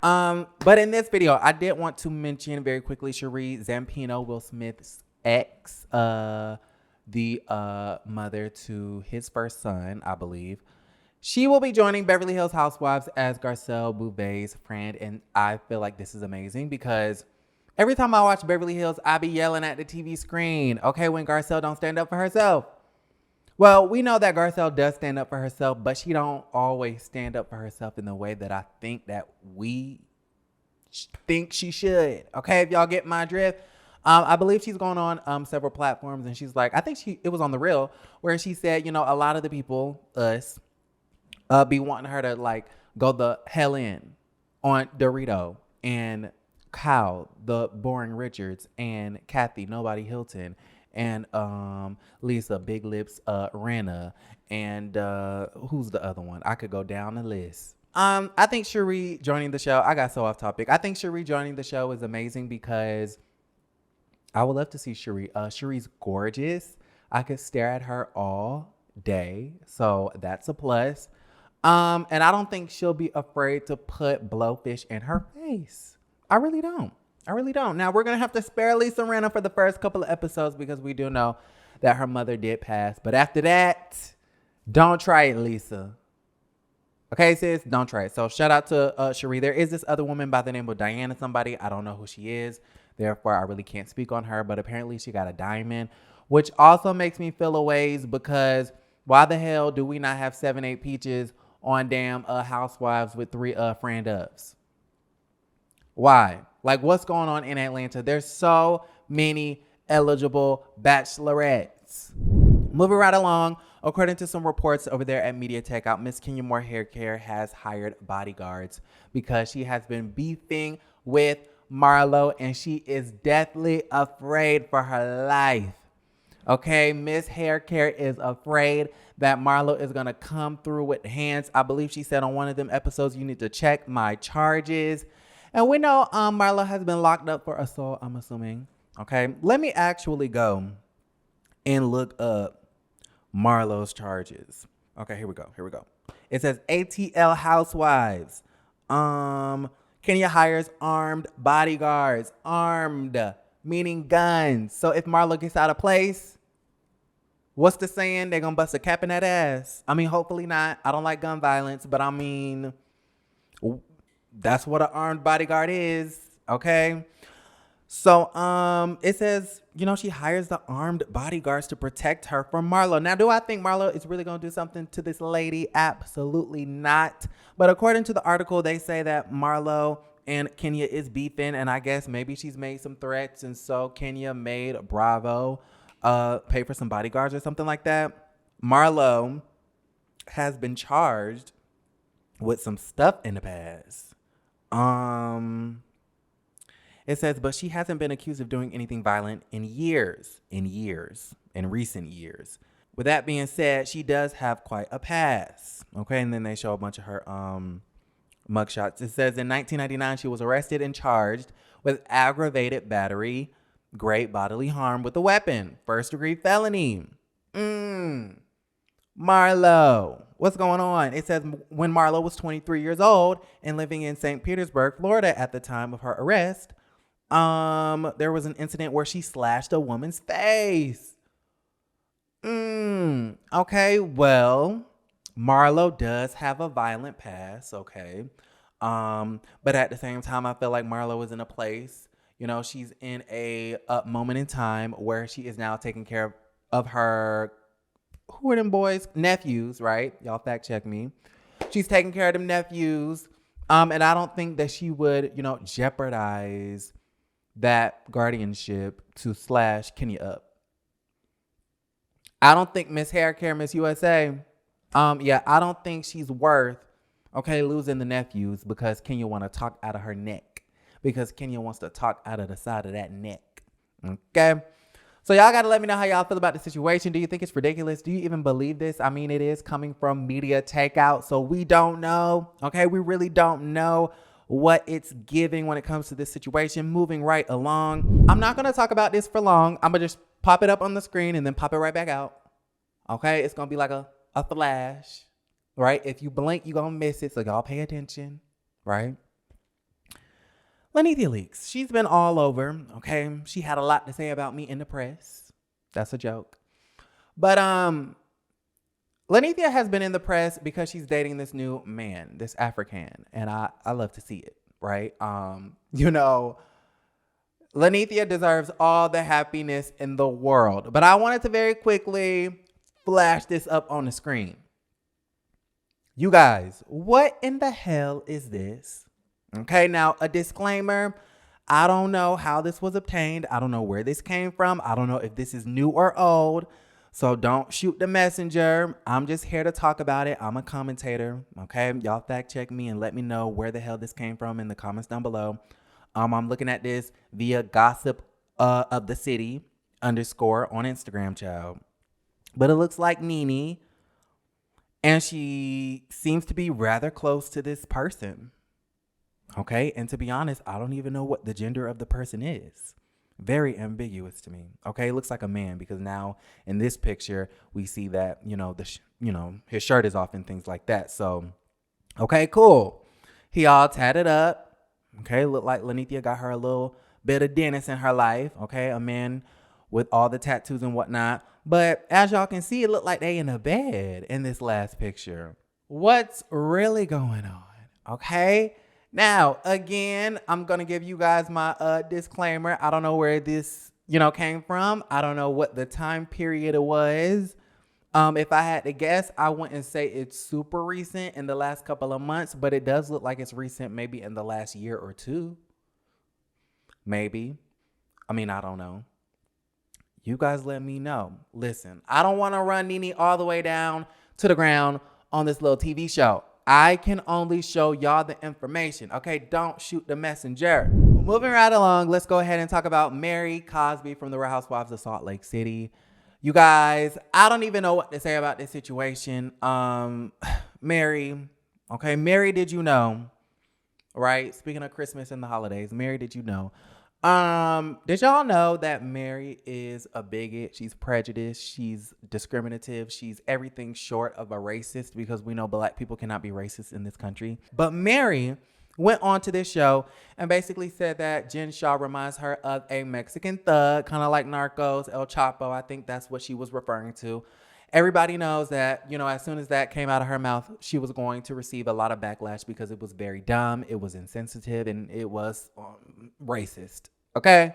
But in this video, I did want to mention very quickly Sheree Zampino, Will Smith's ex, the mother to his first son, I believe. She will be joining Beverly Hills Housewives as Garcelle Bouvet's friend, and I feel like this is amazing because every time I watch Beverly Hills, I be yelling at the TV screen, okay, when Garcelle don't stand up for herself. Well, we know that Garcelle does stand up for herself, but she don't always stand up for herself in the way that I think that we think she should. Okay, if y'all get my drift. I believe she's going on several platforms, and she's like, I think it was on The Real, where she said, you know, a lot of the people, us, be wanting her to like go the hell in on Dorito and Kyle, the boring Richards, and Kathy, Nobody Hilton, and Lisa, Big Lips, Rena, and who's the other one? I could go down the list. I think Cherie joining the show, I got so off topic. I think Cherie joining the show is amazing because I would love to see Cherie. Cherie's gorgeous. I could stare at her all day, so that's a plus. And I don't think she'll be afraid to put blowfish in her face. I really don't. Now, we're going to have to spare Lisa Rinna for the first couple of episodes because we do know that her mother did pass. But after that, don't try it, Lisa. Okay, sis? Don't try it. So shout out to Cherie. There is this other woman by the name of Diana somebody. I don't know who she is. Therefore, I really can't speak on her. But apparently, she got a diamond, which also makes me feel a ways because why the hell do we not have 7-8 peaches on damn Housewives with 3 friend ofs? Why? Like, what's going on in Atlanta? There's so many eligible bachelorettes. Moving right along, according to some reports over there at Media Takeout, Miss Kenya Moore Hair Care has hired bodyguards because she has been beefing with Marlo and she is deathly afraid for her life. Okay, Miss Hair Care is afraid that Marlo is going to come through with hands. I believe she said on one of them episodes, you need to check my charges. And we know Marlo has been locked up for assault, I'm assuming. Okay, let me actually go and look up Marlo's charges. Okay, here we go. It says ATL Housewives. Kenya hires armed bodyguards. Armed, meaning guns. So if Marlo gets out of place, what's the saying? They're going to bust a cap in that ass. I mean, hopefully not. I don't like gun violence, but I mean, that's what an armed bodyguard is, okay? So it says, you know, she hires the armed bodyguards to protect her from Marlo. Now, do I think Marlo is really going to do something to this lady? Absolutely not. But according to the article, they say that Marlo and Kenya is beefing, and I guess maybe she's made some threats, and so Kenya made Bravo pay for some bodyguards or something like that. Marlo has been charged with some stuff in the past. It says, but she hasn't been accused of doing anything violent in recent years. With that being said, she does have quite a past. Okay, and then they show a bunch of her mugshots. It says in 1999, she was arrested and charged with aggravated battery, great bodily harm with a weapon, first-degree felony. Marlo, what's going on? It says when Marlo was 23 years old and living in St. Petersburg, Florida at the time of her arrest, there was an incident where she slashed a woman's face. Okay, well, Marlo does have a violent past, okay? But at the same time, I feel like Marlo is in a place, you know, she's in a moment in time where she is now taking care of her, who are them boys? Nephews, right? Y'all fact check me. She's taking care of them nephews. And I don't think that she would, you know, jeopardize that guardianship to slash Kenya up. I don't think Miss Hair Care, Miss USA, I don't think she's worth, okay, losing the nephews because Kenya want to talk out of her neck. Because Kenya wants to talk out of the side of that neck. Okay? So y'all got to let me know how y'all feel about the situation. Do you think it's ridiculous? Do you even believe this? I mean, it is coming from Media Takeout, so we don't know. Okay, we really don't know what it's giving when it comes to this situation. Moving right along. I'm not going to talk about this for long. I'm going to just pop it up on the screen and then pop it right back out. Okay, it's going to be like a flash, right? If you blink, you're going to miss it, so y'all pay attention, right? Nene Leakes. She's been all over. Okay. She had a lot to say about me in the press. That's a joke. But Lenithia has been in the press because she's dating this new man, this African, and I love to see it, right? Lenithia deserves all the happiness in the world. But I wanted to very quickly flash this up on the screen. You guys, what in the hell is this? Okay, now a disclaimer. I don't know how this was obtained. I don't know where this came from. I don't know if this is new or old. So don't shoot the messenger. I'm just here to talk about it. I'm a commentator. Okay. Y'all fact check me and let me know where the hell this came from in the comments down below. I'm looking at this via gossip of the city _ on Instagram, child. But it looks like Nene. And she seems to be rather close to this person. Okay. And to be honest, I don't even know what the gender of the person is. Very ambiguous to me. Okay, it looks like a man because now in this picture we see that his shirt is off and things like that. So, okay, cool. He all tatted up. Okay, looked like Lenithia got her a little bit of Dennis in her life. Okay, a man with all the tattoos and whatnot. But as y'all can see, it looked like they in a bed in this last picture. What's really going on? Okay. Now, again, I'm going to give you guys my disclaimer. I don't know where this, came from. I don't know what the time period it was. If I had to guess, I wouldn't say it's super recent in the last couple of months, but it does look like it's recent maybe in the last year or two. Maybe. I don't know. You guys let me know. Listen, I don't want to run Nene all the way down to the ground on this little TV show. I can only show y'all the information. Okay, don't shoot the messenger. Moving right along, let's go ahead and talk about Mary Cosby from the Real Housewives of Salt Lake City. You guys, I don't even know what to say about this situation. Mary, okay, Mary, did you know? Right? Speaking of Christmas and the holidays, Mary, did you know? Did y'all know that Mary is a bigot? She's prejudiced. She's discriminative. She's everything short of a racist because we know black people cannot be racist in this country. But Mary went on to this show and basically said that Jen Shaw reminds her of a Mexican thug, kind of like Narcos, El Chapo. I think that's what she was referring to. Everybody knows that, as soon as that came out of her mouth, she was going to receive a lot of backlash because it was very dumb, it was insensitive, and it was racist. Okay?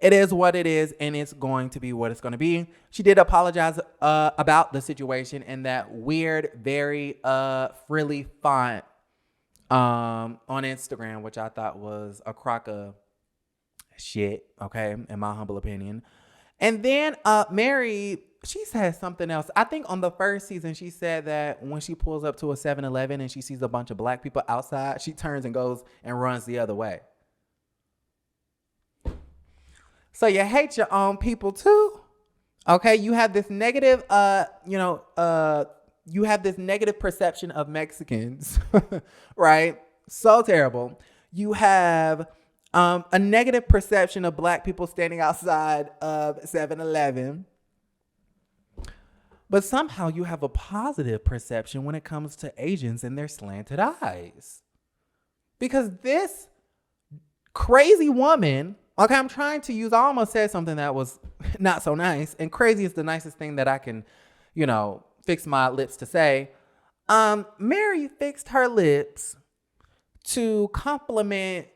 It is what it is, and it's going to be what it's going to be. She did apologize about the situation in that weird, very frilly font on Instagram, which I thought was a crock of shit, okay, in my humble opinion. And then Mary, she said something else. I think on the first season, she said that when she pulls up to a 7-Eleven and she sees a bunch of black people outside, she turns and goes and runs the other way. So you hate your own people too? Okay, you have this negative, you have this negative perception of Mexicans, right? So terrible. You have a negative perception of black people standing outside of 7-Eleven. But somehow you have a positive perception when it comes to Asians and their slanted eyes. Because this crazy woman, okay, I'm trying to use, I almost said something that was not so nice. And crazy is the nicest thing that I can, fix my lips to say. Mary fixed her lips to compliment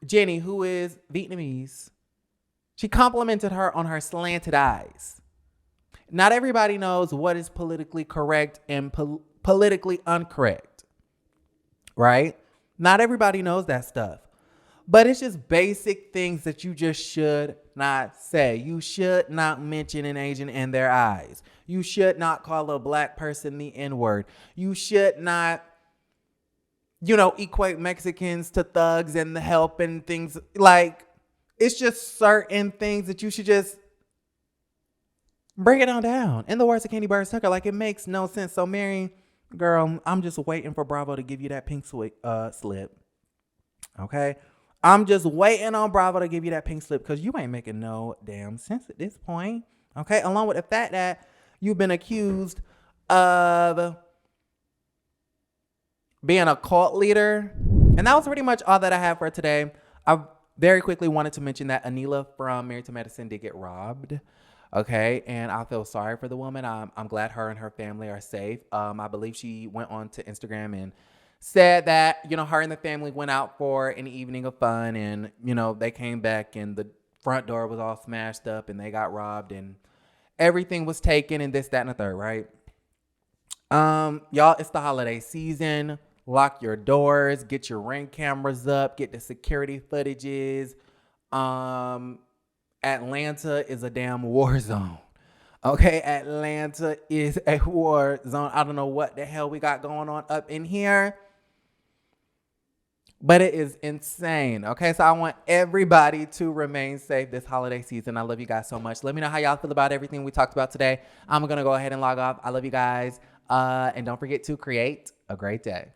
Jenny, who is Vietnamese. She complimented her on her slanted eyes. Not everybody knows what is politically correct and politically incorrect, right? Not everybody knows that stuff. But it's just basic things that you just should not say. You should not mention an Asian in their eyes. You should not call a black person the N-word. You should not, equate Mexicans to thugs and the help and things. Like, it's just certain things that you should just bring it on down. In the words of Candy Bird Tucker, like, it makes no sense. So, Mary, girl, I'm just waiting for Bravo to give you that pink slip. Okay? I'm just waiting on Bravo to give you that pink slip because you ain't making no damn sense at this point. Okay? Along with the fact that you've been accused of being a cult leader And that was pretty much all that I have for today. I very quickly wanted to mention that Anila from Married to Medicine did get robbed. Okay, and I feel sorry for the woman. I'm glad her and her family are safe. I believe she went on to Instagram and said that, you know, her and the family went out for an evening of fun, and, you know, they came back and the front door was all smashed up and they got robbed and everything was taken and this, that, and the third, right? Y'all, it's the holiday season. Lock your doors, get your Ring cameras up, get the security footages. Atlanta is a damn war zone. Okay, Atlanta is a war zone. I don't know what the hell we got going on up in here, but it is insane. Okay, so I want everybody to remain safe this holiday season. I love you guys so much. Let me know how y'all feel about everything we talked about today. I'm going to go ahead and log off. I love you guys. And don't forget to create a great day.